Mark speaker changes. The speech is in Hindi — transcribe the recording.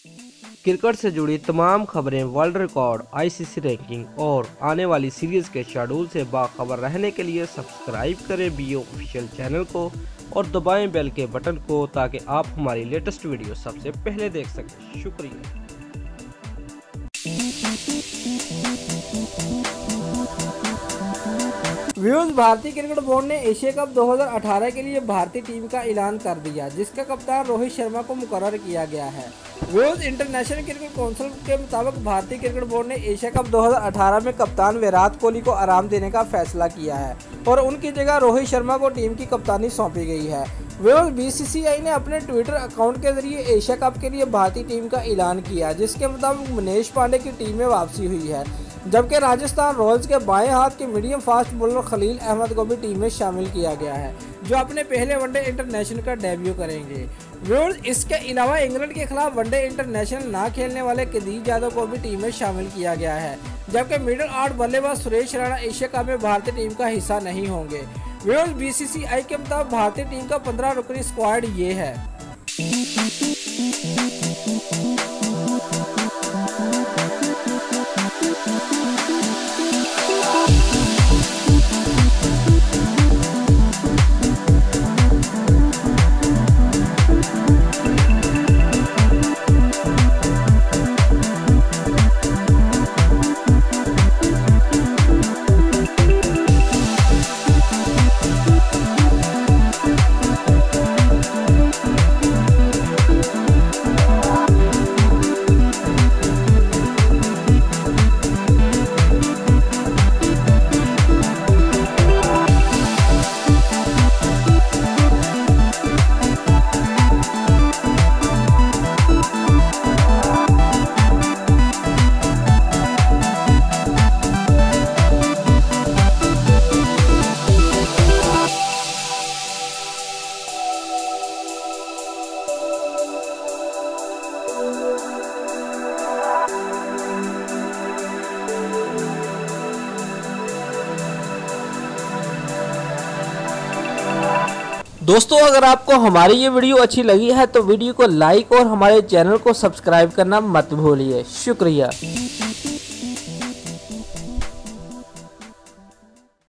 Speaker 1: क्रिकेट से जुड़ी तमाम खबरें, वर्ल्ड रिकॉर्ड, आईसीसी रैंकिंग और आने वाली सीरीज के शेड्यूल से बाखबर रहने के लिए सब्सक्राइब करें बीओ ऑफिशियल चैनल को और दबाएं बेल के बटन को ताकि आप हमारी लेटेस्ट वीडियो सबसे पहले देख सकें। शुक्रिया।
Speaker 2: व्यूअर्स, भारतीय क्रिकेट बोर्ड ने एशिया कप 2018 के लिए भारतीय टीम का ऐलान कर दिया, जिसका कप्तान रोहित शर्मा को मुकर्रर किया गया है। व्यूअर्स, इंटरनेशनल क्रिकेट काउंसिल के मुताबिक भारतीय क्रिकेट बोर्ड ने एशिया कप 2018 में कप्तान विराट कोहली को आराम देने का फैसला किया है और उनकी जगह रोहित शर्मा को टीम की कप्तानी सौंपी गई है। व्यूअर्स, बीसीसीआई ने अपने ट्विटर अकाउंट के जरिए एशिया कप के लिए भारतीय टीम का ऐलान किया, जिसके मुताबिक मनीष पांडे की टीम में वापसी हुई है, जबकि राजस्थान रॉयल्स के बाएं हाथ के medium fast bowler Khaleel Ahmed को भी टीम में शामिल किया गया है, जो अपने पहले वनडे इंटरनेशनल का डेब्यू करेंगे। व्यूअर्स, इसके अलावा इंग्लैंड के खिलाफ वनडे इंटरनेशनल ना खेलने वाले कुलदीप यादव को भी टीम में शामिल किया गया है, जबकि मिडिल ऑर्डर बल्लेबाज सुरेश रैना एशिया कप में भारतीय टीम का हिस्सा नहीं होंगे। व्यूअर्स, बीसीसीआई के मुताबिक भारतीय टीम का 15 रुकनी स्क्वाड ये है। दोस्तों, अगर आपको हमारी ये वीडियो अच्छी लगी है तो वीडियो को लाइक और हमारे चैनल को सब्सक्राइब करना मत भूलिए। शुक्रिया।